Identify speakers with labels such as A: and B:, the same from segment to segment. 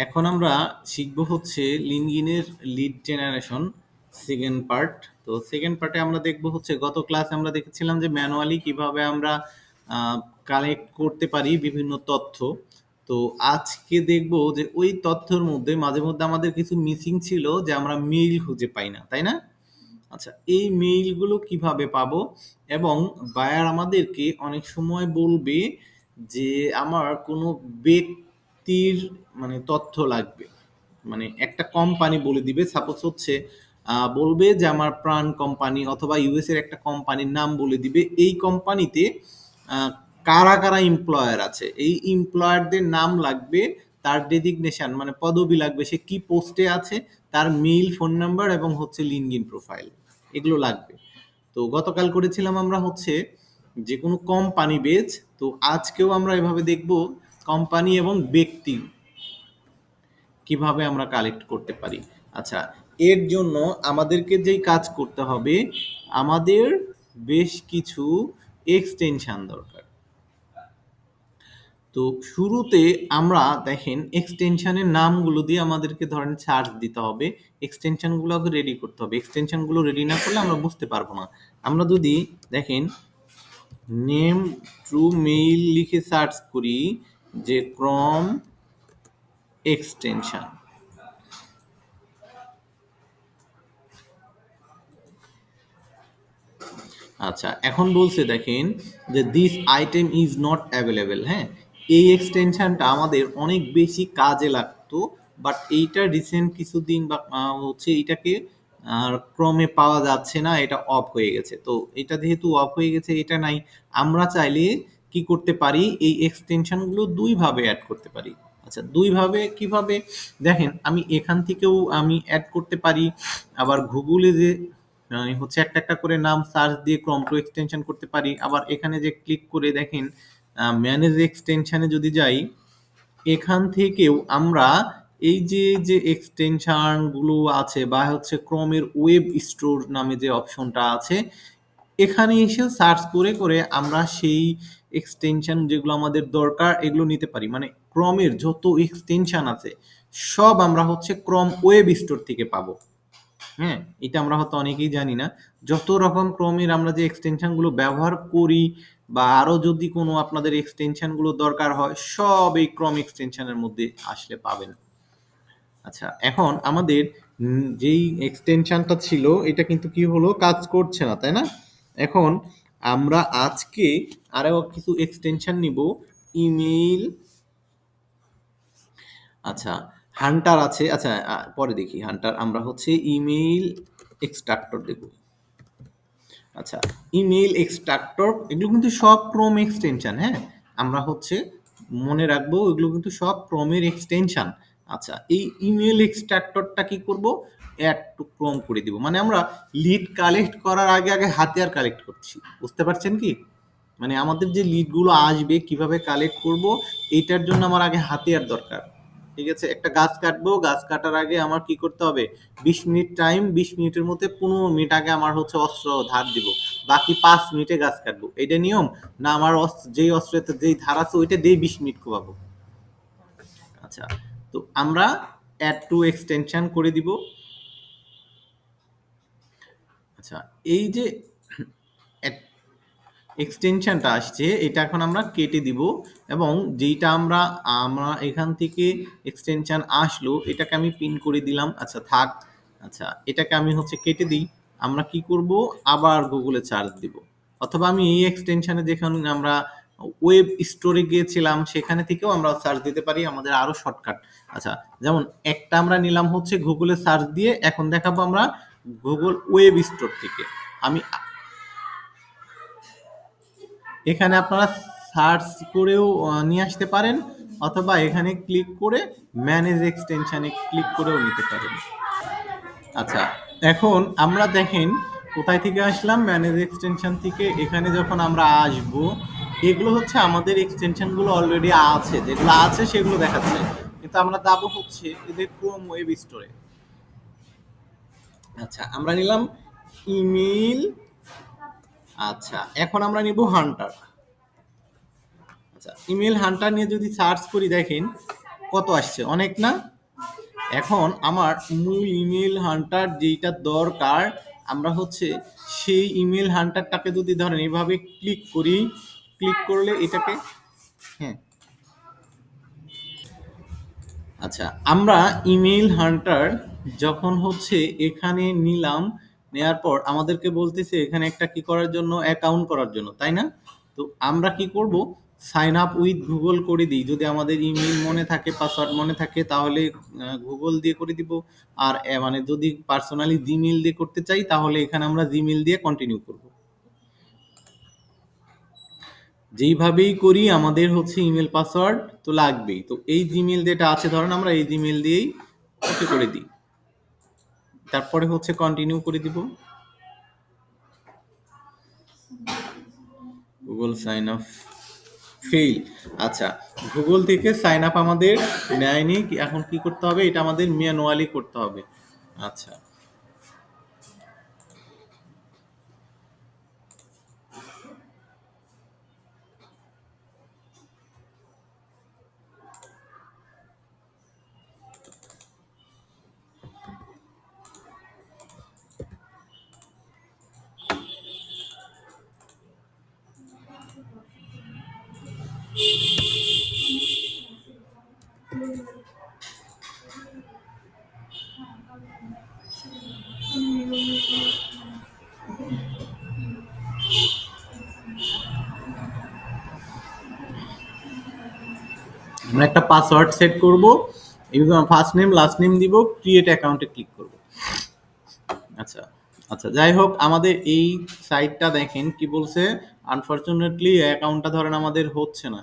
A: এখন আমরা শিখব হচ্ছে লিঙ্কডইনের লিড জেনারেশন সেকেন্ড পার্ট। তো সেকেন্ড পার্টে আমরা দেখব হচ্ছে গত ক্লাসে আমরা দেখেছিলাম যে ম্যানুয়ালি কিভাবে আমরা কালেক্ট করতে পারি বিভিন্ন তথ্য। তো আজকে দেখব যে ওই তথ্যের মধ্যে মাঝে মধ্যে আমাদের কিছু মিসিং ছিল যে আমরা মেইল খুঁজে পাই না, তাই না? আচ্ছা, এই মেইলগুলো কিভাবে পাবো, এবং বায়ার আমাদেরকে অনেক সময় বলবে যে আমার কোনো ব্যক্তির মানে তথ্য লাগবে, মানে একটা কোম্পানি বলে দিবে, সাপোজ হচ্ছে বলবে যে আমার প্রাণ কোম্পানি অথবা ইউএস এর একটা কোম্পানির নাম বলে দিবে। এই কোম্পানিতে কারা কারা এমপ্লয়ার আছে, এই এমপ্লয়ারদের নাম লাগবে, তার ডেজিগনেশন মানে পদবি লাগবে, সে কি পোস্টে আছে, তার মেইল, ফোন নাম্বার এবং হচ্ছে লিঙ্কডইন প্রোফাইল, এগুলো লাগবে। তো গতকাল করেছিলাম আমরা হচ্ছে যে কোনো কোম্পানি বেজ। তো আজকেও আমরা এভাবে দেখব কোম্পানি এবং ব্যক্তি কিভাবে আমরা কালেক্ট করতে পারি। আচ্ছা, এর জন্য আমাদেরকে যেই কাজ করতে হবে, আমাদের বেশ কিছু এক্সটেনশন দরকার। তো শুরুতে আমরা দেখেন এক্সটেনশনের নামগুলো দিয়ে আমাদেরকে ধরেন সার্চ দিতে হবে, এক্সটেনশনগুলো আগে রেডি করতে হবে। এক্সটেনশনগুলো রেডি না করলে আমরা বুঝতে পারবো না। আমরা যদি দেখেন নেম টু মেইল লিখে সার্চ করি যে ক্রম এক্সটেনশন, আচ্ছা এখন বলছে দেখেন যে this item is not available. হ্যাঁ, এই এক্সটেনশনটা আমাদের অনেক বেশি কাজে লাগতো, বাট এইটা রিসেন্ট কিছুদিন বা হচ্ছে এইটাকে ক্রমে পাওয়া যাচ্ছে না, এটা অফ হয়ে গেছে। তো এটা যেহেতু অফ হয়ে গেছে, এটা নাই, আমরা চাইলে কি করতে পারি, এই এক্সটেনশনগুলো দুইভাবে অ্যাড করতে পারি। আচ্ছা, দুইভাবে কিভাবে দেখেন, আমি এখান থেকেও আমি অ্যাড করতে পারি, আবার গুগলে যে হচ্ছে একটা একটা করে নাম সার্চ দিয়ে ক্রম টু এক্সটেনশন করতে পারি। আবার এখানে যে ক্লিক করে দেখেন ম্যানেজ এক্সটেনশনে যদি যাই, এখান থেকেও আমরা এই যে যে এক্সটেনশন গুলো আছে বা হচ্ছে ক্রমের ওয়েব স্টোর নামে যে অপশনটা আছে, এখানে এসে সার্চ করে করে আমরা সেই এক্সটেনশন যেগুলো আমাদের দরকার এগুলো নিতে পারি। মানে ক্রমের যত এক্সটেনশন আছে সব আমরা হচ্ছে ক্রম ওয়েব স্টোর থেকে পাবো। হ্যাঁ, এটা আমরা হয়তো অনেকেই জানি না। যত রকম ক্রমের আমরা যে এক্সটেনশন গুলো ব্যবহার করি বা আরো যদি কোনো আপনাদের এক্সটেনশন গুলো দরকার হয়, সব এই ক্রম এক্সটেনশনের মধ্যে আসলে পাবেন। আচ্ছা, এখন আমাদের যেই এক্সটেনশনটা ছিল এটা কিন্তু কি হলো, কাজ করছে না, তাই না? এখন আমরা আজকে আরো কিছু এক্সটেনশন নিব। ইমেইল, আচ্ছা হান্টার আছে, আচ্ছা পরে দেখি হান্টার, আমরা হচ্ছে ইমেইল এক্সট্রাক্টর দেব। আচ্ছা, ইমেইল এক্সট্রাক্টর এগুলো কিন্তু সব ক্রোম এক্সটেনশন। হ্যাঁ, আমরা হচ্ছে মনে রাখবো এগুলো কিন্তু সব ক্রোমের এক্সটেনশন। আচ্ছা, এই ইমেইল এক্সট্রাক্টরটা কি করব, অ্যাড টু ক্রোম করে দিব। মানে আমরা লিড কালেক্ট করার আগে আগে হাতিয়ার কালেক্ট করছি, বুঝতে পারছেন কি? মানে আমাদের যে লিডগুলো আসবে কিভাবে কালেক্ট করব, এইটার জন্য আমার আগে হাতিয়ার দরকার। ঠিক আছে, একটা গাছ কাটবো, গাছ কাটার আগে আমার কি করতে হবে, 20 মিনিট টাইম, 20 মিনিটের মধ্যে 15 মিনিট আগে আমার হচ্ছে অস্ত্র ধার দিব, বাকি 5 মিনিটে গাছ কাটবো। এটা নিয়ম না? আমার যেই অস্ত্রেতে যেই ধার আছে ওইটা দিয়ে 20 মিনিট কোবাবো। আচ্ছা, তো আমরা অ্যাড টু এক্সটেনশন করে দিব। আচ্ছা, এই যে এক্সটেনশনটা আসছে এটা এখন আমরা কেটে দিব, এবং যেইটা আমরা আমরা এখান থেকে এক্সটেনশন আসলো এটাকে আমি পিন করে দিলাম। আচ্ছা থাক। আচ্ছা, এটাকে আমি হচ্ছে কেটে দিই। আমরা কি করব, আবার গুগলে সার্চ দিব, অথবা আমি এই এক্সটেনশনে যেখানে আমরা ওয়েব স্টোরে গিয়েছিলাম সেখানে থেকেও আমরা সার্চ দিতে পারি, আমাদের আরো শর্টকাট। আচ্ছা, যেমন একটা আমরা নিলাম হচ্ছে গুগলে সার্চ দিয়ে, এখন দেখাবো আমরা গুগল ওয়েব স্টোর থেকে। আমি এখানে আপনারা সার্চ করেও নিয়ে আসতে পারেন, অথবা এখানে ক্লিক করে ম্যানেজ এক্সটেনশনে ক্লিক করেও নিতে পারেন। আচ্ছা, এখন আমরা দেখেন কোথায় থেকে আসলাম, ম্যানেজ এক্সটেনশন থেকে। এখানে যখন আমরা আসব, এগুলো হচ্ছে আমাদের এক্সটেনশনগুলো অলরেডি আছে, যেগুলো আছে সেগুলো দেখাচ্ছে, কিন্তু আমরা যাবো হচ্ছে এদের ক্রোম ওয়েব স্টোরে। আচ্ছা, আমরা নিলাম ইমেইল। আচ্ছা, এখন আমরা নিব হান্টার। আচ্ছা, ইমেল হান্টার নিয়ে যদি সার্চ করি দেখেন কত আসছে? অনেক না? এখন আমার মূল ইমেল হান্টার যেইটা দরকার, আমরা হচ্ছে সেই ইমেল হান্টারটাকে যদি ধরেন এভাবে ক্লিক করি, ক্লিক করলে এটাকে, হ্যাঁ, আচ্ছা, আমরা ইমেইল হান্টার যখন হচ্ছে এখানে নিলাম, নেয়ার পর আমাদেরকে বলতেছে এখানে একটা কি করার জন্য, অ্যাকাউন্ট করার জন্য, তাই না? তো আমরা কি করব, সাইন আপ উইথ গুগল করে দিই। যদি আমাদের ইমেইল মনে থাকে, পাসওয়ার্ড মনে থাকে, তাহলে গুগল দিয়ে করে দিব। আর মানে যদি পার্সোনালি জিমেইল দিয়ে করতে চাই, তাহলে এখানে আমরা জিমেইল দিয়ে কন্টিনিউ করব। যেইভাবেই করি আমাদের হচ্ছে ইমেল পাসওয়ার্ড তো লাগবেই। তো এই জিমেইল যেটা আছে, ধরেন আমরা এই জিমেইল দিয়েই ওকে করে দিই। তারপরে হচ্ছে কন্টিনিউ করে দিব। Google sign up fail. আচ্ছা, গুগল থেকে সাইন আপ আমাদের নেয়নি। এখন কি করতে হবে, এটা আমাদের ম্যানুয়ালি করতে হবে। আচ্ছা, আমরা একটা পাসওয়ার্ড সেট করব, এবং ফার্স্ট নেম লাস্ট নেম দিব, ক্রিয়েট অ্যাকাউন্টে ক্লিক করব। আচ্ছা, আচ্ছা, যাই হোক, আমাদের এই সাইটটা দেখেন কি বলছে, আনফরচুনেটলি অ্যাকাউন্টটা ধরেন আমাদের হচ্ছে না।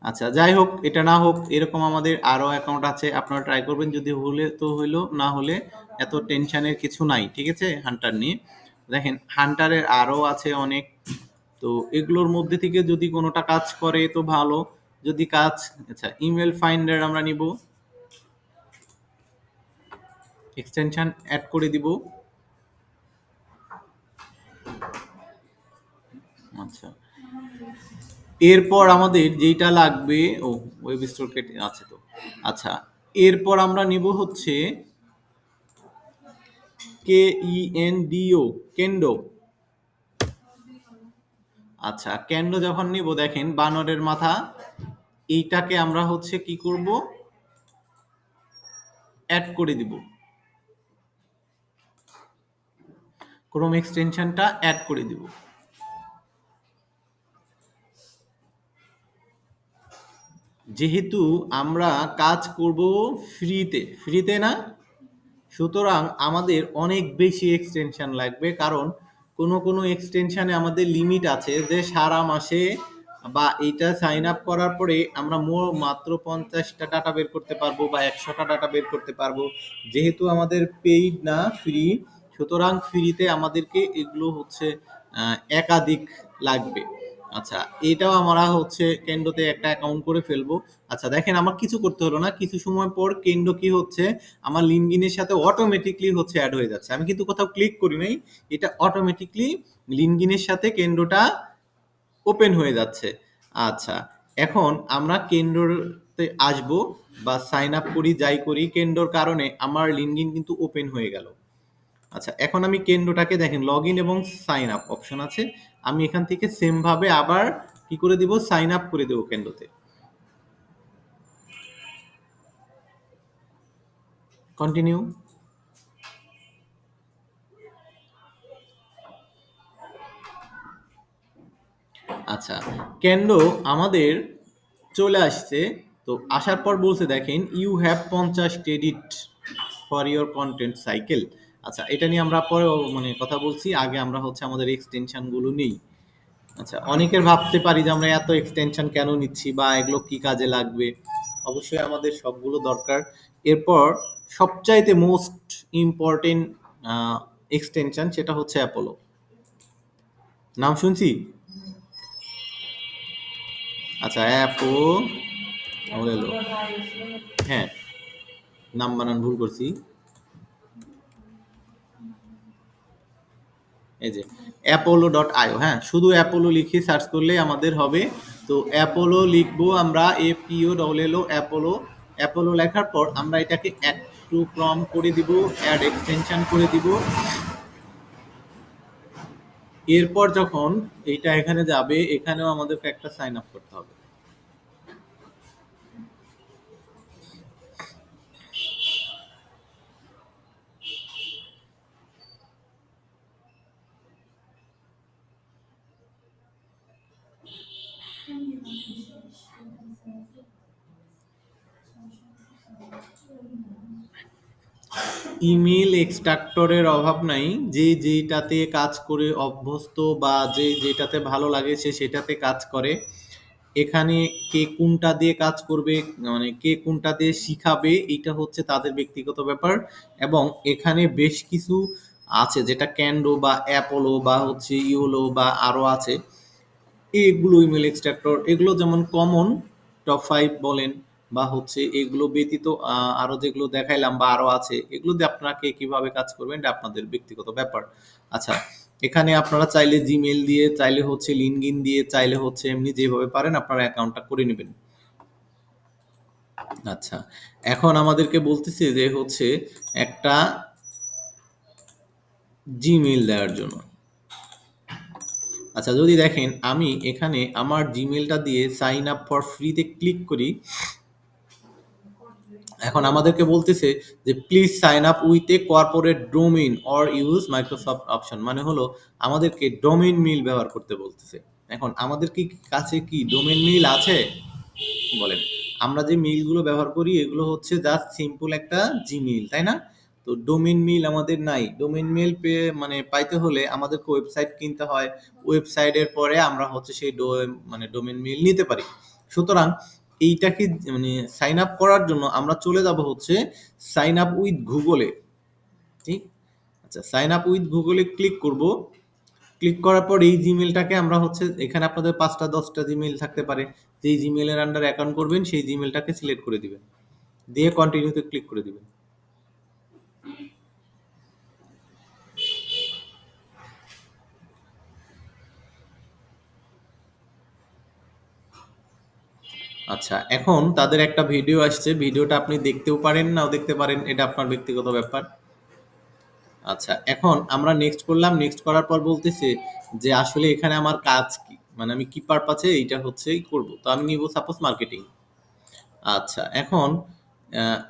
A: আচ্ছা, যাই হোক, এটা না হোক, এরকম আমাদের আরো অ্যাকাউন্ট আছে, আপনারা ট্রাই করবেন। যদি হলে তো হইলো, না হলে এত টেনশনের কিছু নাই, ঠিক আছে? হান্টার নিয়ে দেখেন, হান্টারের আরো আছে অনেক। তো এগুলোর মধ্যে থেকে যদি কোনোটা কাজ করে তো ভালো। যদি কাজ, আচ্ছা, ইমেল ফাইন্ডার আমরা নিব, এক্সটেনশন অ্যাড করে দিব। আচ্ছা, এরপর আমাদের যেইটা লাগবে, ও, ওয়েব স্টোর কেটে আছে তো। আচ্ছা, এরপর আমরা নিব হচ্ছে KENDO, কেন্ডো। আচ্ছা, কেন্ডো যখন নিব, দেখেন বানরের মাথা, এইটাকে আমরা হচ্ছে কি করব, অ্যাড করে দিব। ক্রোম এক্সটেনশনটা অ্যাড করে দিব। যেহেতু আমরা কাজ করব ফ্রিতে, ফ্রিতে না, সুতরাং আমাদের অনেক বেশি এক্সটেনশন লাগবে। কারণ কোনো কোনো এক্সটেনশনে আমাদের লিমিট আছে যে সারা মাসে বা এইটা সাইন আপ করার পরে আমরা মাত্র 50টা ডাটা বের করতে পারবো বা 100টা ডাটা বের করতে পারবো। যেহেতু আমাদের পেইড না, ফ্রি, সুতরাং ফ্রিতে আমাদেরকে এগুলো হচ্ছে একাধিক লাগবে। আচ্ছা, এটাও আমরা হচ্ছে কেন্ডোতে একটা অ্যাকাউন্ট করে ফেলবো। আচ্ছা, দেখেন আমার কিছু করতে হলো না, কিছু সময় পর কেন্ডো কি হচ্ছে, আমার লিঙ্কডইনের সাথে অটোমেটিকলি হচ্ছে অ্যাড হয়ে যাচ্ছে। আমি কিন্তু কোথাও ক্লিক করি নাই, এটা অটোমেটিকলি লিঙ্কডইনের সাথে কেন্ডোটা ওপেন হয়ে যাচ্ছে। আচ্ছা, এখন আমরা কেন্ডোতে আসবো, বা সাইন আপ করি, যাই করি, কেন্ডোর কারণে আমার লিঙ্কডইন কিন্তু ওপেন হয়ে গেল। আচ্ছা, এখন আমি কেন্দ্রটাকে দেখেন, লগ ইন এবং সাইন আপ অপশন আছে। আমি এখান থেকে সেম ভাবে আবার কি করে দিব, সাইন আপ করে দেবো কেন্দ্রতে। কন্টিনিউ। আচ্ছা, কেন্দ্র আমাদের চলে আসছে। তো আসার পর বলছে, দেখেন, you have 50 credit for your content cycle. আচ্ছা, এটা নিয়ে আমরা পরে মানে কথা বলছি, আগে আমরা হচ্ছে আমাদের এক্সটেনশন গুলো নেই। আচ্ছা, অনেকের ভাবতে পারি যে আমরা এত এক্সটেনশন কেন নিচ্ছি বা এগুলো কি কাজে লাগবে। অবশ্যই আমাদের সবগুলো দরকার। এরপর সবচাইতে মোস্ট ইম্পর্টেন্ট এক্সটেনশন, সেটা হচ্ছে অ্যাপোলো। নাম শুনছি? আচ্ছা, হলো, হ্যাঁ, নাম বানান ভুল করছি। এই যে অ্যাপোলো ডট আইও, হ্যাঁ, শুধু অ্যাপোলো লিখে সার্চ করলে আমাদের হবে। তো অ্যাপোলো লিখবো আমরা, APOLLO অ্যাপোলো। অ্যাপোলো লেখার পর আমরা এটাকে একটু প্রম করে দিব, অ্যাড এক্সটেনশন করে দিব। এরপর যখন এইটা এখানে যাবে, এখানেও আমাদেরকে একটা সাইন আপ করতে হবে। ইমেল এক্সট্রাক্টরের অভাব নাই, যে যেটাতে কাজ করে অভ্যস্ত বা যে যেটাতে ভালো লাগে সে সেটাতে কাজ করে। এখানে কে কোনটা দিয়ে কাজ করবে, মানে কে কোনটা দিয়ে শিখাবে, এটা হচ্ছে তাদের ব্যক্তিগত ব্যাপার। এবং এখানে বেশ কিছু আছে, যেটা ক্যান্ডো বা অ্যাপোলো বা হচ্ছে ইওলো বা আরো আছে, এগুলো ইমেল এক্সট্রাক্টর, এগুলো যেমন কমন টপ 5 বলেন, বা হচ্ছে এগুলো ব্যতীত আরো যেগুলো দেখাইলাম বা আরো আছে, এগুলো দিয়ে আপনাকে কিভাবে কাজ করবেন এটা আপনাদের ব্যক্তিগত ব্যাপার। আচ্ছা, এখানে আপনারা চাইলে জিমেল দিয়ে, চাইলে হচ্ছে লিঙ্কডইন দিয়ে, চাইলে হচ্ছে এমনি যেভাবে পারেন আপনারা অ্যাকাউন্টটা করে নেবেন। আচ্ছা, এখন আমাদেরকে বলতেছে যে হচ্ছে একটা জিমেল দেওয়ার জন্য। আচ্ছা, যদি দেখেন আমি এখানে আমার জিমেলটা দিয়ে সাইন আপ ফর ফ্রিতে ক্লিক করি, এখন আমাদেরকে বলতেছে যে please sign up with a corporate domain or use Microsoft option, মানে হলো আমাদেরকে ডোমেইন মেইল ব্যবহার করতে বলতেছে। এখন আমাদের কি কাছে কি ডোমেইন মেইল আছে বলেন? আমরা যে মেইলগুলো ব্যবহার করি এগুলো হচ্ছে জাস্ট সিম্পল একটা জিমেইল, তাই না? তো ডোমেইন মেইল আমাদের নাই। ডোমেইন মেইল পেয়ে মানে পাইতে হলে আমাদেরকে ওয়েবসাইট কিনতে হয়। ওয়েবসাইটের পরে আমরা হচ্ছে সেই মানে ডোমেইন মেইল নিতে পারি। সুতরাং এইটাকে মানে সাইন আপ করার জন্য আমরা চলে যাব হচ্ছে সাইন আপ উইথ গুগলে। ঠিক? আচ্ছা, সাইন আপ উইথ গুগলে ক্লিক করব। ক্লিক করার পর এই জিমেলটাকে আমরা হচ্ছে, এখানে আপনাদের ৫টা ১০টা জিমেইল থাকতে পারে। যেই জিমেইলের আন্ডারে অ্যাকাউন্ট করবেন সেই জিমেইলটাকে সিলেক্ট করে দিবেন। দিয়ে কন্টিনিউতে ক্লিক করে দিবেন। আচ্ছা, এখন তাদের একটা ভিডিও আসছে। ভিডিওটা আপনি দেখতেও পারেন, নাও দেখতে পারেন। এটা আপনার ব্যক্তিগত ব্যাপার। আচ্ছা, এখন আমরা নেক্সট করলাম। নেক্সট করার পর বলতেছে যে আসলে এখানে আমার কাজ কি? মানে আমি কি পারপাসে এইটা হচ্ছে করব। তো আমি নিব সাপোজ মার্কেটিং। আচ্ছা, এখন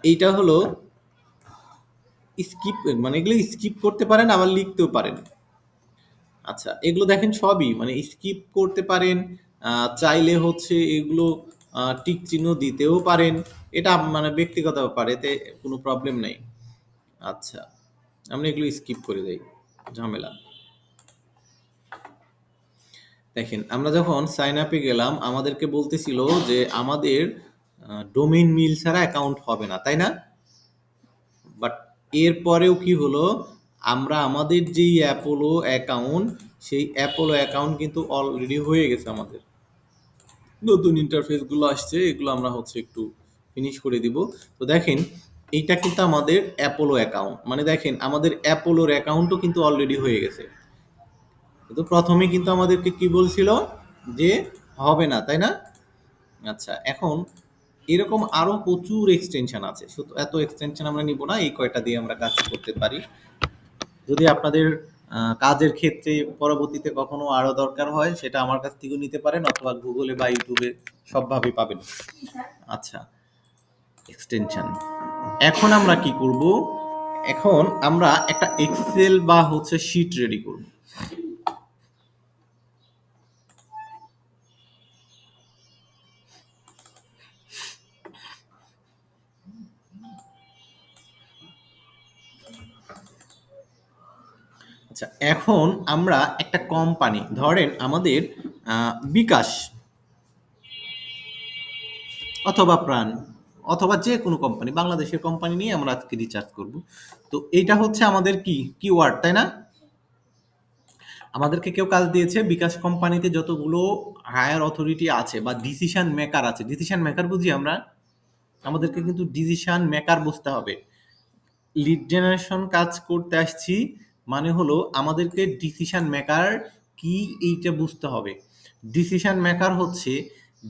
A: এইটা হলো স্কিপ, মানে এগুলো স্কিপ করতে পারেন আবার লিখতেও পারেন। আচ্ছা, এগুলো দেখেন সবই মানে স্কিপ করতে পারেন, চাইলে হচ্ছে এগুলো টিক চিহ্ন দিতেও পারেন। এটা মানে ব্যক্তিগত ব্যাপার, এতে কোনো প্রবলেম নাই। আচ্ছা, আমরা এগুলো স্কিপ করে দেই, ঝামেলা। দেখেন আমরা যখন সাইন আপে গেলাম আমাদেরকে বলতেছিল যে আমাদের ডোমেইন মিল ছাড়া অ্যাকাউন্ট হবে না, তাই না? বাট এরপরেও কি হলো, আমরা আমাদের যেই অ্যাপোলো অ্যাকাউন্ট, সেই অ্যাপোলো অ্যাকাউন্ট কিন্তু অলরেডি হয়ে গেছে আমাদের। নতুন ইন্টারফেস গুলো আসছে, এগুলো আমরা হচ্ছে একটু ফিনিশ করে দিব। তো দেখেন এইটা কিন্তু আমাদের অ্যাপোলো অ্যাকাউন্ট, মানে দেখেন আমাদের অ্যাপোলোর অ্যাকাউন্টও কিন্তু অলরেডি হয়ে গেছে। কিন্তু প্রথমে কিন্তু আমাদেরকে কি বলছিল যে হবে না, তাই না? আচ্ছা, এখন এরকম আরো প্রচুর এক্সটেনশন আছে, শুধু এত এক্সটেনশন আমরা নিব না, এই কয়টা দিয়ে আমরা কাজ করতে পারি। যদি আপনাদের কাজের ক্ষেত্রে পরবর্তীতে কখনো আরো দরকার হয় সেটা আমার কাছ থেকেও নিতে পারেন, অথবা গুগলে বা ইউটিউবে সবভাবেই পাবেন। আচ্ছা, এক্সটেনশন। এখন আমরা কি করব? এখন আমরা একটা এক্সেল বা হচ্ছে শিট রেডি করব। আচ্ছা, এখন আমরা একটা কোম্পানি, ধরেন আমাদের বিকাশ অথবা প্রাণ অথবা যে কোনো কোম্পানি, বাংলাদেশের কোম্পানি নিয়ে আমরা আজকে রিচার্জ করব। তো এইটা হচ্ছে আমাদের কি কিওয়ার্ড, তাই না? আমাদেরকে কেউ কাজ দিয়েছে, বিকাশ কোম্পানিতে যতগুলো হায়ার অথরিটি আছে বা ডিসিশন মেকার আছে, ডিসিশন মেকার বুঝি আমরা, আমাদেরকে কিন্তু ডিসিশন মেকার বুঝতে হবে। লিড জেনারেশন কাজ করতে আসছি, মানে হলো আমাদেরকে ডিসিশন মেকার কি এইটা বুঝতে হবে। ডিসিশন মেকার হচ্ছে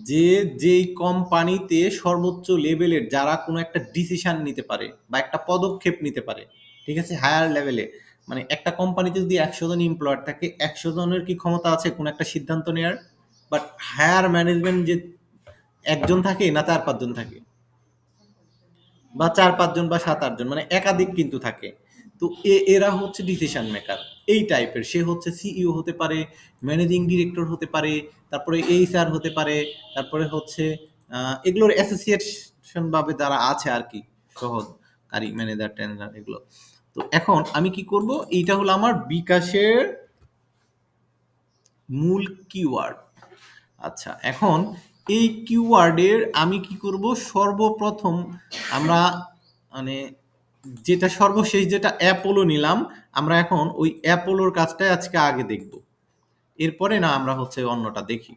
A: যে যেই কোম্পানিতে সর্বোচ্চ লেভেলের যারা কোনো একটা ডিসিশন নিতে পারে বা একটা পদক্ষেপ নিতে পারে, ঠিক আছে, হায়ার লেভেলে, মানে একটা কোম্পানিতে যদি ১০০ জন এমপ্লয়ার থাকে, ১০০ জনের কি ক্ষমতা আছে কোনো একটা সিদ্ধান্ত নেওয়ার? বাট হায়ার ম্যানেজমেন্ট যে একজন থাকে না ৪-৫ জন থাকে, বা ৪-৫ জন বা ৭-৮ জন, মানে একাধিক কিন্তু থাকে। তো এরা হচ্ছে ডিসিশন মেকার এই টাইপের। সে হচ্ছে সিইও হতে পারে, ম্যানেজিং ডিরেক্টর হতে পারে, তারপরে এইচআর হতে পারে, তারপরে হচ্ছে এগুলোর অ্যাসোসিয়েশন ভাবে যারা আছে আর কি, সহকারী ম্যানেজার ট্যানেজার এগুলো। তো এখন আমি কি করব, এইটা হলো আমার বিকাশের মূল কিওয়ার্ড। আচ্ছা, এখন এই কিওয়ার্ডের আমি কি করব, সর্বপ্রথম আমরা মানে যেটা সর্বশেষ যেটা অ্যাপোলো নিলাম, আমরা এখন ওই অ্যাপোলোর কাজটাই আজকে আগে দেখব, এরপরে না আমরা হচ্ছে অন্যটা দেখি।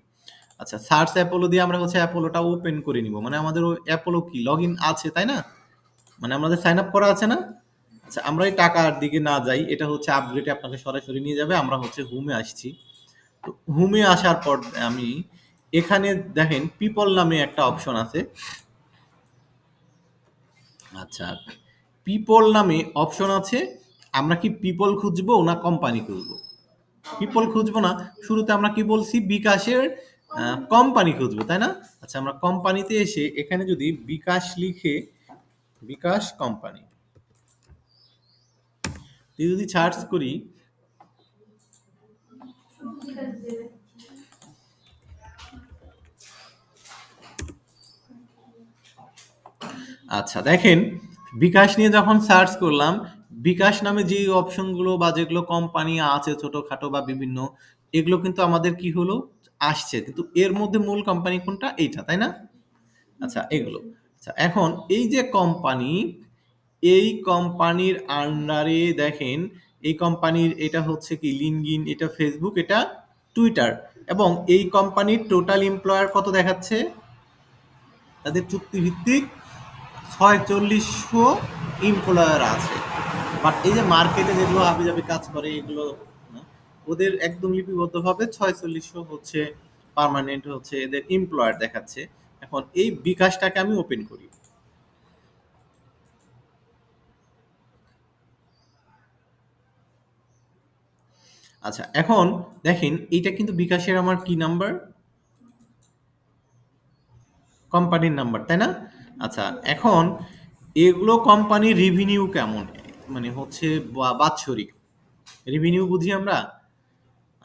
A: আচ্ছা, সার্চ অ্যাপোলো দিয়ে আমরা হচ্ছে অ্যাপোলোটা ওপেন করে নিব, মানে আমাদের ওই অ্যাপোলো কি লগ ইন আছে তাই না, মানে আমাদের সাইন আপ করা আছে না। আচ্ছা, আমরা এই টাকার দিকে না যাই, এটা হচ্ছে আপগ্রেডে আপনাকে সরাসরি নিয়ে যাবে। আমরা হচ্ছে হোমে আসছি। তো হোমে আসার পর আমি এখানে দেখেন পিপল নামে একটা অপশন আছে। আচ্ছা, পিপল নামে অপশন আছে। আমরা কি পিপল খুঁজবো না কোম্পানি খুঁজবো? পিপল খুঁজবো না, শুরুতে আমরা কি বলছি, বিকাশের কোম্পানি খুঁজবো তাই না। আচ্ছা, আমরা কোম্পানিতে এসে এখানে যদি বিকাশ লিখে বিকাশ কোম্পানি যদি সার্চ করি, আচ্ছা দেখেন, বিকাশ নিয়ে যখন সার্চ করলাম, বিকাশ নামে যে অপশনগুলো বা যেগুলো কোম্পানি আছে ছোটখাটো বা বিভিন্ন, এগুলো কিন্তু আমাদের কি হলো, আসছে, কিন্তু এর মধ্যে মূল কোম্পানি কোনটা, এইটা তাই না। আচ্ছা, এগুলো। আচ্ছা, এখন এই যে কোম্পানি, এই কোম্পানির আন্ডারে দেখেন, এই কোম্পানির এটা হচ্ছে কি লিঙ্কডইন, এটা ফেসবুক, এটা টুইটার, এবং এই কোম্পানির টোটাল এমপ্লয়ার কত দেখাচ্ছে, তাদের চুক্তিভিত্তিক ৪৬০০ এমপ্লয়ার আছে। বাট এই যে মার্কেটে যেগুলো হাবিজাবি কাজ করে এগুলো না, ওদের একদম লিপিবদ্ধভাবে ৪৬০০ হচ্ছে পার্মানেন্ট হচ্ছে এদের এমপ্লয়ার দেখাচ্ছে। এখন এই বিকাশটাকে আমি ওপেন করি। আচ্ছা, এখন দেখেন এইটা কিন্তু বিকাশের আমার কি নাম্বার, কোম্পানির নাম্বার তাই না। আচ্ছা, এখন এগুলো কোম্পানির রেভিনিউ কেমন, মানে হচ্ছে বাৎসরিক রেভিনিউ বুঝি আমরা।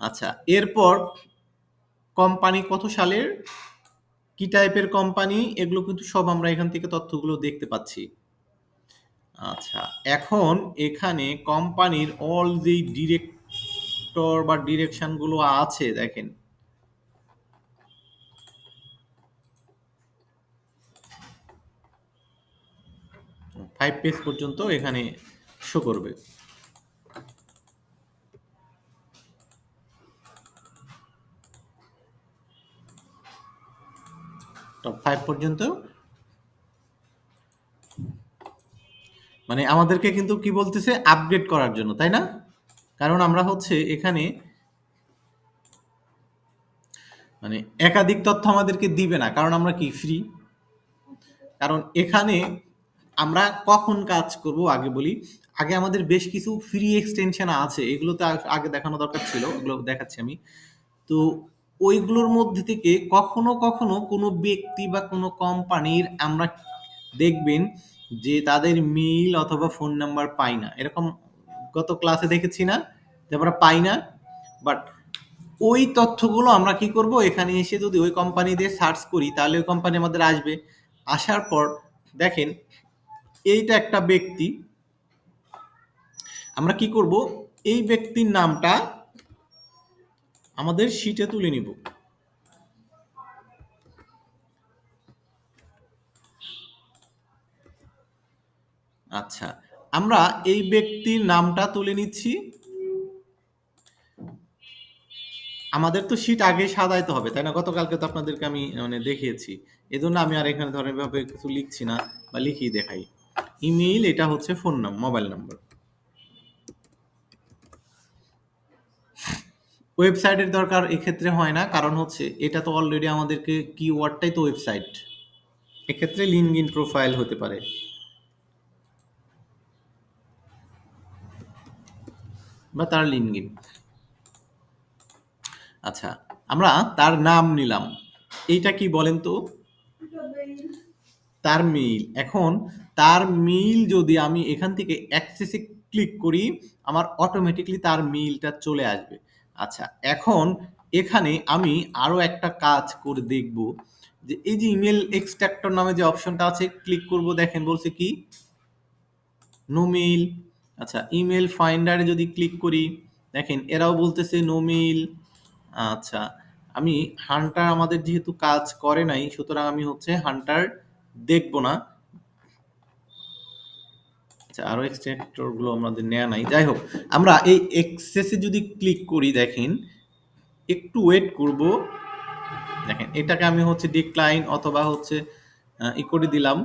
A: আচ্ছা, এরপর কোম্পানি কত সালের, কি টাইপের কোম্পানি, এগুলো কিন্তু সব আমরা এখান থেকে তথ্যগুলো দেখতে পাচ্ছি। আচ্ছা, এখন এখানে কোম্পানির অল যেই ডিরেক্টর বা ডিরেকশন গুলো আছে দেখেন, 5 পেজ পর্যন্ত এখানে শো করবে। টপ 5 পর্যন্ত, মানে আমাদেরকে কিন্তু কি বলতেছে, আপগ্রেড করার জন্য তাই না। কারণ আমরা হচ্ছে এখানে মানে একাধিক তথ্য আমাদেরকে দিবে না, কারণ আমরা কি ফ্রি। কারণ এখানে আমরা কখন কাজ করব আগে বলি। আগে আমাদের বেশ কিছু ফ্রি এক্সটেনশন আছে, এগুলো তো আগে দেখানো দরকার ছিল, এগুলো দেখাচ্ছি আমি। তো ওইগুলোর মধ্যে থেকে কখনো কখনো কোনো ব্যক্তি বা কোনো কোম্পানির আমরা দেখবেন যে তাদের মেইল অথবা ফোন নাম্বার পাই না, এরকম গত ক্লাসে দেখেছি না, যে আমরা পাই না। বাট ওই তথ্যগুলো আমরা কি করব, এখানে এসে যদি ওই কোম্পানি দিয়ে সার্চ করি তাহলে ওই কোম্পানি আমাদের আসবে। আসার পর দেখেন, এইটা একটা ব্যক্তি, আমরা কি করব, এই ব্যক্তির নামটা আমাদের শিটে তুলে নিব। আচ্ছা, আমরা এই ব্যক্তির নামটা তুলে নিচ্ছি। আমাদের তো শীট আগে সাজাইতে হবে তাই না, গতকালকে তো আপনাদেরকে আমি মানে দেখিয়েছি। এজন্য আমি আর এখানে ধরেন ভাবে কিছু লিখছি না, বা লিখিয়ে দেখাই। ইমেইল, এটা হচ্ছে মোবাইল নাম্বার। ওয়েবসাইটের দরকার এক্ষেত্রে হয় না, কারণ হচ্ছে এটা তো অলরেডি আমাদেরকে কিওয়ার্ডটাই তো ওয়েবসাইট। এক্ষেত্রে লিঙ্কডইন প্রোফাইল হতে পারে বা তার লিঙ্কডইন। আচ্ছা, আমরা তার নাম নিলাম, এইটা কি বলেন তো? তার মেইল। এখন তার মেইল যদি আমি এখান থেকে অ্যাক্সেসে ক্লিক করি, আমার অটোমেটিকলি তার মেইলটা চলে আসবে। আচ্ছা, এখন এখানে আমি আরো একটা কাজ করে দেখব, যে এই যে ইমেল এক্সট্রাক্টর নামে যে অপশনটা আছে, ক্লিক করব, দেখেন বলছে কি নো মেইল। আচ্ছা, ইমেল ফাইন্ডারে যদি ক্লিক করি, দেখেন এরাও বলতেছে নো মেইল। আচ্ছা, আমি হান্টার, আমাদের যেহেতু কাজ করে নাই, সুতরাং আমি হচ্ছে হান্টার দেখব না। আচ্ছা, আরো এক্সট্রাক্টর গুলো আমাদের নেওয়া নাই, যাই হোক। আমরা এই এক্সেসে যদি ক্লিক করি, দেখেন একটু ওয়েট করব, দেখেন এটাকে আমি হচ্ছে ডিক্লাইন অথবা হচ্ছে ই করে দিলাম।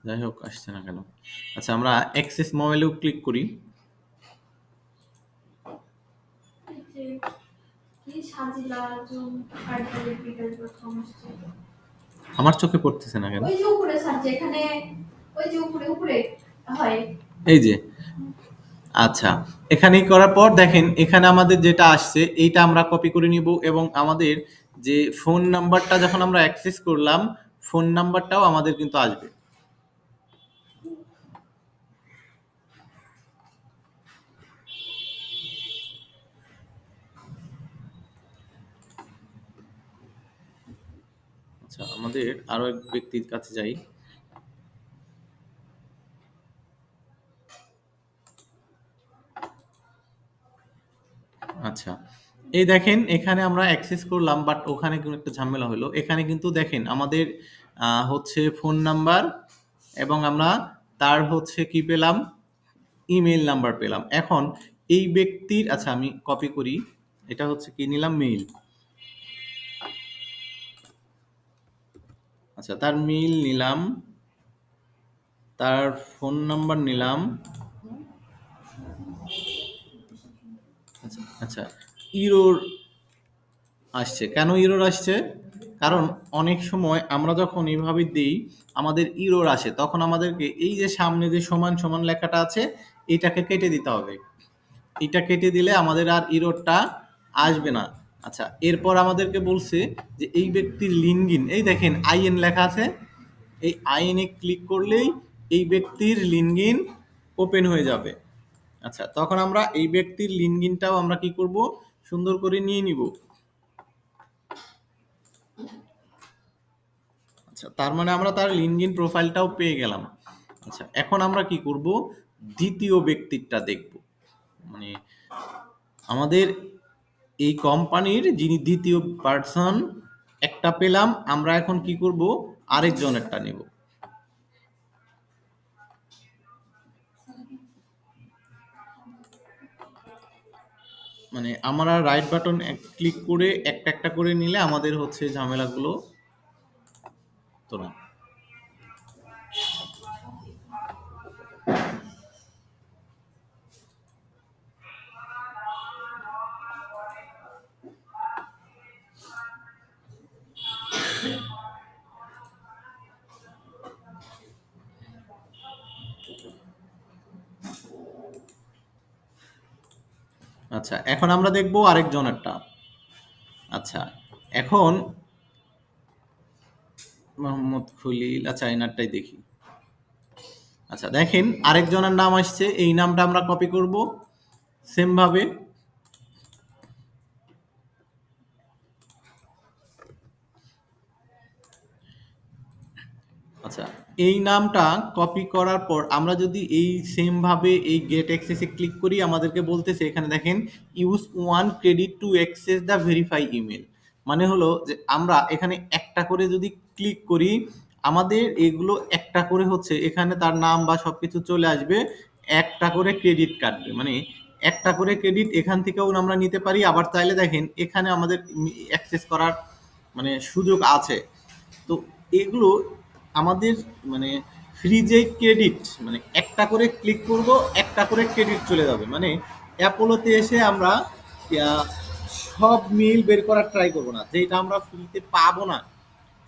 A: যাই হোক, আসছে না কেন? আচ্ছা, আমরা অ্যাক্সেস মোবাইলেও ক্লিক করি। আমার চোখে পড়তেছে না কেন? এই যে, আচ্ছা, এখানে করার পর দেখেন এখানে আমাদের যেটা আসছে এইটা আমরা কপি করে নিব, এবং আমাদের যে ফোন নাম্বারটা যখন আমরা অ্যাক্সেস করলাম, ফোন নাম্বারটাও আমাদের কিন্তু আসবে। আচ্ছা, আমাদের আরো এক ব্যক্তির কাছে যাই। আচ্ছা, এই দেখেন এখানে আমরা অ্যাক্সেস করলাম, বাট ওখানে কিন্তু একটা ঝামেলা হলো। এখানে কিন্তু দেখেন আমাদের হচ্ছে ফোন নাম্বার, এবং আমরা তার হচ্ছে কি পেলাম, ইমেইল নাম্বার পেলাম। এখন এই ব্যক্তির, আচ্ছা আমি কপি করি, এটা হচ্ছে কি নিলাম, মেইল। আচ্ছা, তার মেইল নিলাম, তার ফোন নাম্বার নিলাম। আচ্ছা আচ্ছা, ইরোর আসছে কেন? ইরোর আসছে কারণ অনেক সময় আমরা যখন এইভাবে দিই, আমাদের ইরোর আসে, তখন আমাদেরকে এই যে সামনে যে সমান সমান লেখাটা আছে, এটাকে কেটে দিতে হবে। এটা কেটে দিলে আমাদের আর ইরোরটা আসবে না। আচ্ছা, এরপর আমাদেরকে বলছে যে এই ব্যক্তির লিঙ্কডইন, এই দেখেন আইএন লেখা আছে, এই আইএনে ক্লিক করলেই এই ব্যক্তির লিঙ্কডইন ওপেন হয়ে যাবে। আচ্ছা, তখন আমরা এই ব্যক্তির লিঙ্কডইনটাও আমরা কি করব, সুন্দর করে নিয়ে নিব। আচ্ছা, তার মানে আমরা তার লিঙ্কডইন প্রোফাইলটাও পেয়ে গেলাম। আচ্ছা, এখন আমরা কি করব, দ্বিতীয় ব্যক্তিরটা দেখব। মানে আমাদের এই কোম্পানির যিনি দ্বিতীয় পার্সন একটা পেলাম, আমরা এখন কি করব, আরেকজনেরটা নেব। মানে আমরা রাইট বাটন ক্লিক করে একটা একটা করে নিলে আমাদের হচ্ছে ঝামেলাগুলো তো না। আচ্ছা, এখন আমরা দেখব আরেকজনেরটা। আচ্ছা, এখন মোহাম্মদ খলিল, আচ্ছা এনারটাই দেখি। আচ্ছা, দেখেন আরেকজনের নাম আসছে, এই নামটা আমরা কপি করব সেম ভাবে। আচ্ছা, এই নামটা কপি করার পর আমরা যদি এই সেম ভাবে এই গেট অ্যাক্সেসে ক্লিক করি, আমাদেরকে বলতেছে এখানে দেখেন use one credit to access the verify email. মানে হলো যে আমরা এখানে একটা করে যদি ক্লিক করি, আমাদের এগুলো একটা করে হচ্ছে এখানে তার নাম বা সবকিছু চলে আসবে, একটা করে ক্রেডিট কাটবে। মানে একটা করে ক্রেডিট এখান থেকেও আমরা নিতে পারি, আবার চাইলে দেখেন এখানে আমাদের অ্যাক্সেস করার মানে সুযোগ আছে। তো এগুলো আমাদের মানে ফ্রি যে ক্রেডিট মানে একটা করে ক্লিক করব, একটা করে ক্রেডিট চলে যাবে। মানে অ্যাপোলোতে এসে আমরা আহ, সব মেইল বের করার ট্রাই করব না, যেটা আমরা ফ্রিতে পাবো না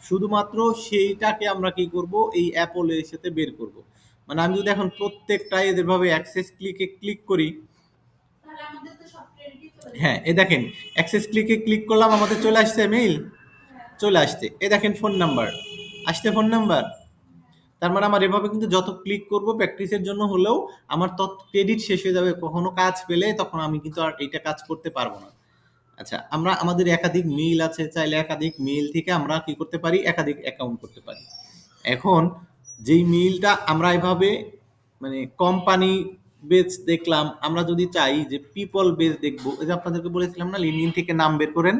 A: শুধুমাত্র সেইটাকে আমরা কি করব এই অ্যাপোলো এর সাথে বের করব। মানে আমি যদি এখন প্রত্যেকটাই এদেরভাবে অ্যাক্সেস ক্লিকে ক্লিক করি, হ্যাঁ এ দেখেন অ্যাক্সেস ক্লিকে ক্লিক করলাম, আমাদের চলে আসছে মেইল, চলে আসছে। এ দেখেন ফোন নাম্বার, আসছে ফোন নাম্বার। তার মানে আমার এভাবে কিন্তু যত ক্লিক করব প্র্যাকটিসের জন্য হলেও আমার তত ক্রেডিট শেষ হয়ে যাবে। কখনো কাজ পেলে তখন আমি কিন্তু আর এইটা কাজ করতে পারবো না। আচ্ছা, আমরা আমাদের একাধিক মেইল আছে, চাইলে একাধিক মেইল থেকে আমরা কি করতে পারি, একাধিক অ্যাকাউন্ট করতে পারি। এখন যেই মেইলটা আমরা এভাবে মানে কোম্পানি বেস দেখলাম, আমরা যদি চাই যে পিপল বেস দেখবো, এই যে আপনাদেরকে বলেছিলাম না লিঙ্কডইন থেকে নাম বের করেন।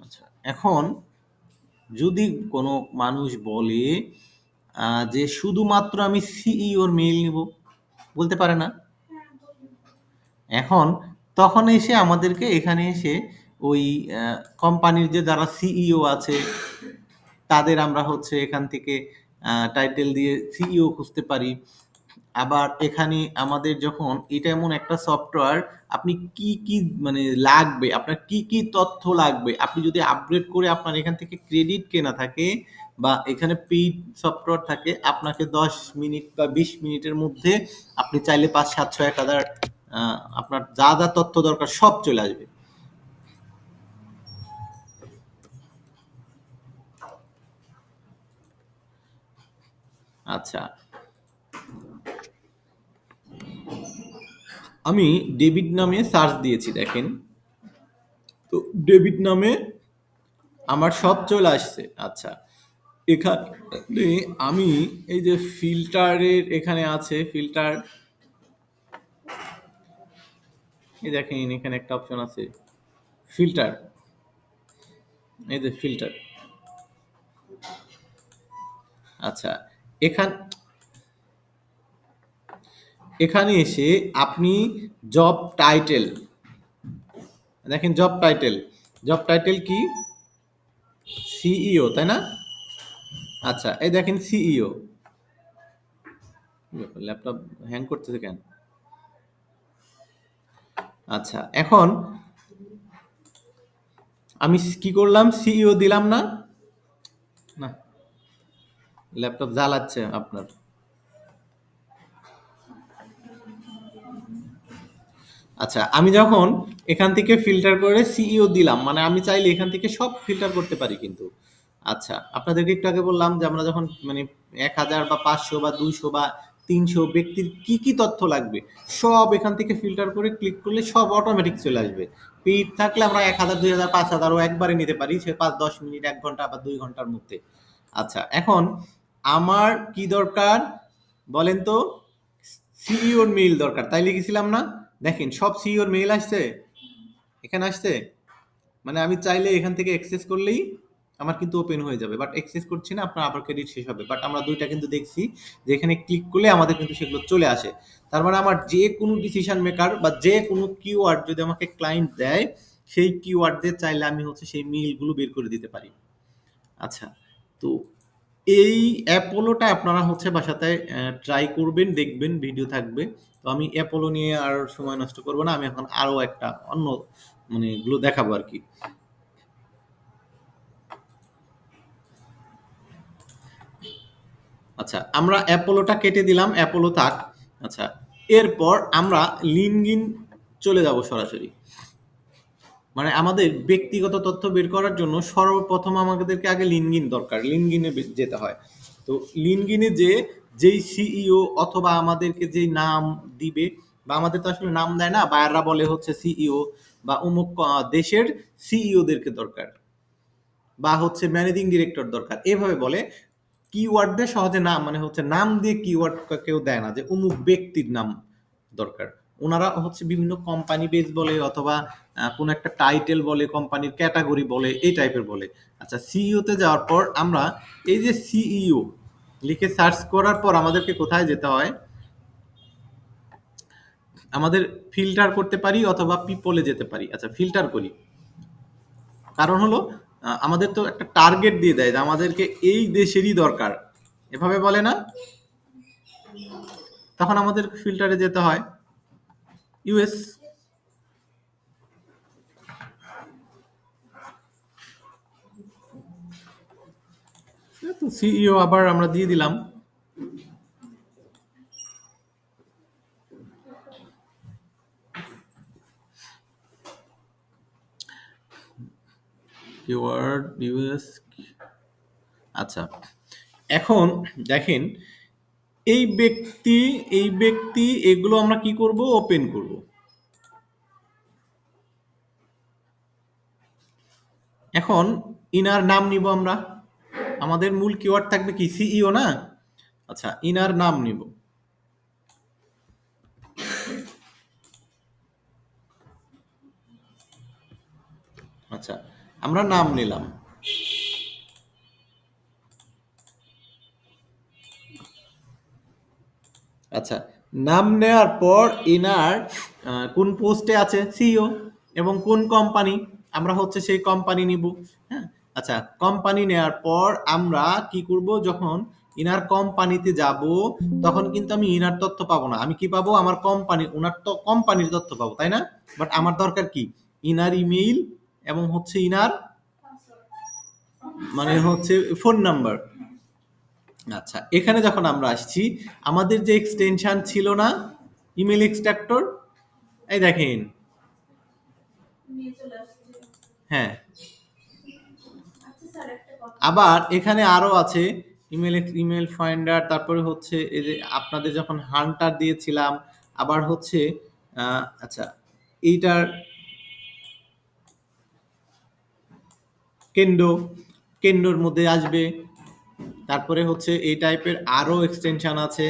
A: আচ্ছা, এখন যদি কোনো মানুষ বলে যে শুধুমাত্র আমি সিইওর মেইল নিব, বলতে পারে না? এখন তখন এসে আমাদেরকে এখানে এসে ওই কোম্পানির যে যারা সিইও আছে তাদের আমরা হচ্ছে এখান থেকে টাইটেল দিয়ে সিইও খুঁজতে পারি। আবার এখানে আমাদের যখন এটা এমন একটা সফটওয়্যার, আপনি কি কি মানে লাগবে, আপনার কি কি তথ্য লাগবে, আপনি যদি আপগ্রেড করে আপনার এখান থেকে ক্রেডিট কেনা থাকে বা এখানে পেইড সফটওয়্যার থাকে, আপনাকে 10 মিনিট বা 20 মিনিটের মধ্যে আপনি চাইলে 5, 7, 6, 1,000 আপনার যা যা তথ্য দরকার সব চলে আসবে। আচ্ছা, আমি ডেভিড নামে সার্চ দিয়েছি দেখেন, তো ডেভিড নামে আমার সব চলে আসছে। আচ্ছা, এখানে আমি এই যে ফিল্টারের এখানে আছে ফিল্টার, এই দেখেন এখানে একটা অপশন আছে ফিল্টার, এই যে ফিল্টার। আচ্ছা, এখান এখানে এসে আপনি জব টাইটেল দেখেন, জব টাইটেল কি, সিইও, তাই না? আচ্ছা, এই দেখেন সিইও। ল্যাপটপ হ্যাং করতেছে কেন? আচ্ছা, এখন আমি কি করলাম, সিইও দিলাম না, না ল্যাপটপ জ্বালাচ্ছে আপনার। আচ্ছা, আমি যখন এখান থেকে ফিল্টার করে সিইও দিলাম, মানে আমি চাইলে এখান থেকে সব ফিল্টার করতে পারি কিন্তু। আচ্ছা, আপনাদেরকে একটু আগে বললাম যে আমরা যখন মানে 1,000 বা 500 বা 200 বা 300 ব্যক্তির কি কি তথ্য লাগবে সব এখান থেকে ফিল্টার করে ক্লিক করলে সব অটোমেটিক চলে আসবে। পেইড থাকলে আমরা 1,000, 2,000, 5,000ও একবারে নিতে পারি, সে 5-10 মিনিট, 1 ঘন্টা বা 2 ঘন্টার মধ্যে। আচ্ছা, এখন আমার কি দরকার বলেন তো, সিইওর মেইল দরকার, তাই লিখেছিলাম না? দেখেন সব সিইওর মেইল আসছে, এখানে আসছে। মানে আমি চাইলে এখান থেকে অ্যাক্সেস করলেই আমার কিন্তু ওপেন হয়ে যাবে, বাট অ্যাক্সেস করছি না, আপনার আবার ক্রেডিট শেষ হবে। বাট আমরা দুইটা কিন্তু দেখছি যে এখানে ক্লিক করলে আমাদের কিন্তু সেগুলো চলে আসে। তার মানে আমার যে কোনো ডিসিশন মেকার বা যে কোনো কিওয়ার্ড যদি আমাকে ক্লায়েন্ট দেয়, সেই কিওয়ার্ড দিয়ে চাইলে আমি হচ্ছে সেই মেইলগুলো বের করে দিতে পারি। আচ্ছা, তো এই অ্যাপোলোটা আপনারা হচ্ছে বাসাতে ট্রাই করবেন, দেখবেন ভিডিও থাকবে। তো আমি অ্যাপোলো নিয়ে আর সময় নষ্ট করব না, আমি এখন আরো একটা অন্য মানে গুলো দেখাবো আর কি। আচ্ছা, আমরা অ্যাপোলোটা কেটে দিলাম, অ্যাপোলো থাক। আচ্ছা, এরপর আমরা লিঙ্কডইন চলে যাব সরাসরি। মানে আমাদের ব্যক্তিগত তথ্য বের করার জন্য সর্বপ্রথম আমাদেরকে আগে লিঙ্কডইন দরকার, লিঙ্কডইনে যেতে হয়। তো লিঙ্কডইনে যেই সিইও অথবা আমাদেরকে যেই নাম দিবে, বা আমাদের তো আসলে নাম দেয় না, বায়াররা বলে হচ্ছে সিইও বা অমুক দেশের সিইওদেরকে দরকার, বা হচ্ছে ম্যানেজিং ডিরেক্টর দরকার, এভাবে বলে। কিওয়ার্ড দিয়ে সহজে নাম মানে হচ্ছে নাম দিয়ে কিওয়ার্ড কেউ দেয় না যে অমুক ব্যক্তির নাম দরকার। ওনারা হচ্ছে বিভিন্ন কোম্পানি বেস বলে অথবা কোন একটা টাইটেল বলে, কোম্পানির ক্যাটাগরি বলে, এই টাইপের বলে। আচ্ছা, সিইও তে যাওয়ার পর আমরা এই যে সিইও লিখে সার্চ করার পর আমাদেরকে কোথায় যেতে হয়, আমাদের ফিল্টার করতে পারি অথবা পিপলে যেতে পারি। আচ্ছা, ফিল্টার করি। কারণ হলো আমাদের তো একটা টার্গেট দিয়ে দেয় যে আমাদেরকে এই দেশেরই দরকার, এভাবে বলে না, তখন আমাদের ফিল্টারে যেতে হয়। ইউএস। তো সিইও আবার আমরা দিয়ে দিলাম। Keyword US. আচ্ছা, এখন দেখেন এই ব্যক্তি এগুলো আমরা কি করব, ওপেন করব। এখন ইনার নাম নিব আমরা, আমাদের মূল কিওয়ার্ড থাকবে কি, সিইও না? আচ্ছা, ইনার নাম নিব। আচ্ছা, আমরা নাম নিলাম। আচ্ছা, নাম নেওয়ার পর ইনার কোন পোস্টে আছে, সিইও, এবং কোন কোম্পানি, আমরা হচ্ছে সেই কোম্পানি নিব। হ্যাঁ। আচ্ছা, কোম্পানি নেওয়ার পর আমরা কি করব, যখন ইনার কোম্পানিতে যাব তখন কিন্তু আমি ইনার তথ্য পাবো না, আমি কি পাবো, আমার কোম্পানি, ওনার তো কোম্পানির তথ্য পাবো, তাই না? বাট আমার দরকার কি, ইনার ইমেইল এবং হচ্ছে ইনার মানে হচ্ছে ফোন নাম্বার। আচ্ছা, এখানে যখন আমরা আসছি, আমাদের যে এক্সটেনশন ছিল না, ইমেল এক্সট্রাক্টর, এই দেখেন। হ্যাঁ, আবার এখানে আরো আছে ইমেল ফাইন্ডার, তারপরে হচ্ছে এই যে আপনাদের যখন হান্টার দিয়েছিলাম, আবার হচ্ছে আচ্ছা, এইটার কেন্ডো, কেন্ডোর মধ্যে আসবে। তারপরে হচ্ছে এই টাইপের আরো এক্সটেনশন আছে।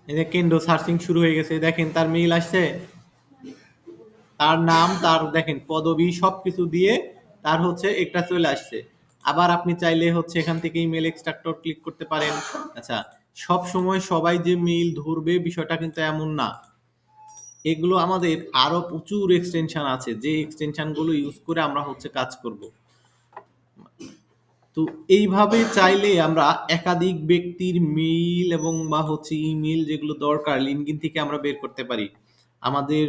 A: এই যে কেন্ডো সার্চিং শুরু হয়ে গেছে, দেখেন তার মেইল আসছে, তার নাম, তার দেখেন পদবি সবকিছু দিয়ে তার হচ্ছে একটা চলে আসছে। আবার আপনি চাইলে হচ্ছে এখান থেকে ইমেল এক্সট্রাক্টর ক্লিক করতে পারেন। আচ্ছা, সব সময় সবাই যে মেইল ধরবে বিষয়টা কিন্তু এমন না, এগুলো আমাদের আরো প্রচুর এক্সটেনশন আছে, যে এক্সটেনশন গুলো ইউজ করে আমরা হচ্ছে কাজ করব। তো এইভাবে চাইলে আমরা একাধিক ব্যক্তির মেইল এবং বা হচ্ছে ইমেল যেগুলো দরকার লিঙ্কডইন থেকে আমরা বের করতে পারি আমাদের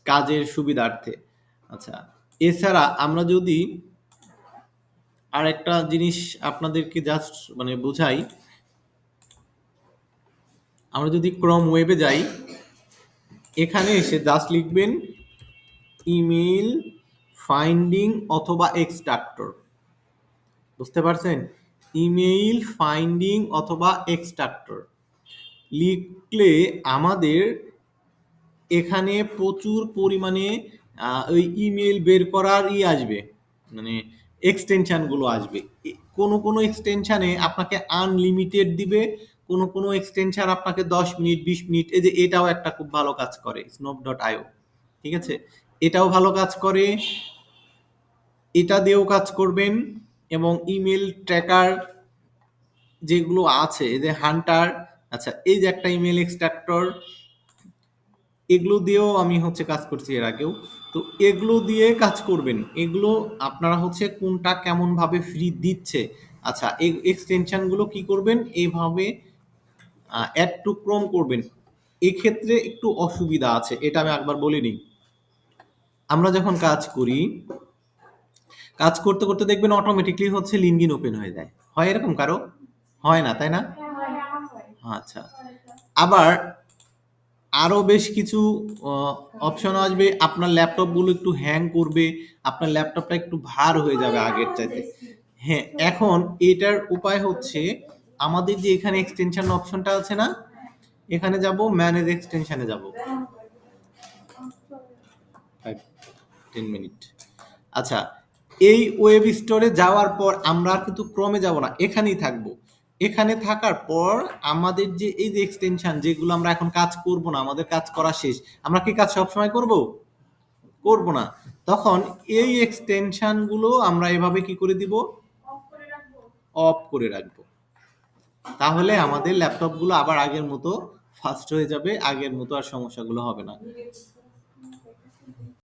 A: কাজের সুবিধার্থে। আচ্ছা, এছাড়া আমরা যদি আর একটা জিনিস আপনাদেরকে জাস্ট মানে বোঝাই, আমরা যদি ক্রম ওয়েবে যাই, এখানে এসে জাস্ট লিখবেন ইমেল ফাইন্ডিং অথবা এক্সট্রাক্টর। বুঝতে পারছেন? ইমেইল ফাইন্ডিং অথবা এক্সট্রাক্টর লিখলে আমাদের এখানে প্রচুর পরিমাণে ওই ইমেল বের করার আসবে, মানে এক্সটেনশন গুলো আসবে। কোনো কোনো এক্সটেনশনে আপনাকে আনলিমিটেড দিবে, কোনো কোনো এক্সটেনশন আপনাকে 10 মিনিট 20 মিনিট, এই যে এটাও একটা খুব ভালো কাজ করে, snop.io। ঠিক আছে, এটাও ভালো কাজ করে, এটা দিয়েও কাজ করবেন। এবং ইমেল ট্র্যাকার যেগুলো আছে, এই যে হান্টার, আচ্ছা এই যে একটা ইমেল এক্সট্রাক্টর, এগুলো দিয়েও আমি হচ্ছে কাজ করছি এর আগেও। তো এগুলো দিয়ে কাজ করবেন, এগুলো আপনারা হচ্ছে কোনটা কেমন ভাবে ফ্রি দিচ্ছে। আচ্ছা, এই এক্সটেনশন গুলো কি করবেন, এইভাবে অ্যাড টু ক্রোম করবেন। এক্ষেত্রে একটু অসুবিধা আছে, এটা আমি একবার বলে নিই। আমরা যখন কাজ করি, কাজ করতে করতে দেখবেন অটোমেটিকলি হচ্ছে লিঙ্কডইন ওপেন হয়ে যায়, হয় এরকম কারো? হয় না, তাই না? আচ্ছা, আবার আরো বেশ কিছু অপশন আসবে, আপনার ল্যাপটপ গুলো একটু হ্যাং করবে, আপনার ল্যাপটপটা একটু ভার হয়ে যাবে আগের চাইতে। হ্যাঁ, এখন এটার উপায় হচ্ছে আমাদের যে এখানে এক্সটেনশন অপশনটা আছে না, এখানে যাব, ম্যানেজ এক্সটেনশনে যাব। 5-10 মিনিট। আচ্ছা, এই ওয়েব স্টোরে যাওয়ার পর আমরা কিন্তু ক্রমে যাব না, এখানেই থাকবো। এখানে থাকার পর আমাদের যে এই যে এক্সটেনশন যেগুলো আমরা এখন কাজ করব না, আমাদের কাজ করা শেষ, আমরা কি কাজ সবসময় করব? করব না, তখন এই এক্সটেনশনগুলো আমরা এভাবে কি করে দিব, অফ করে রাখবো। তাহলে আমাদের ল্যাপটপগুলো আবার আগের মতো ফাস্ট হয়ে যাবে, আগের মতো আর সমস্যাগুলো হবে না।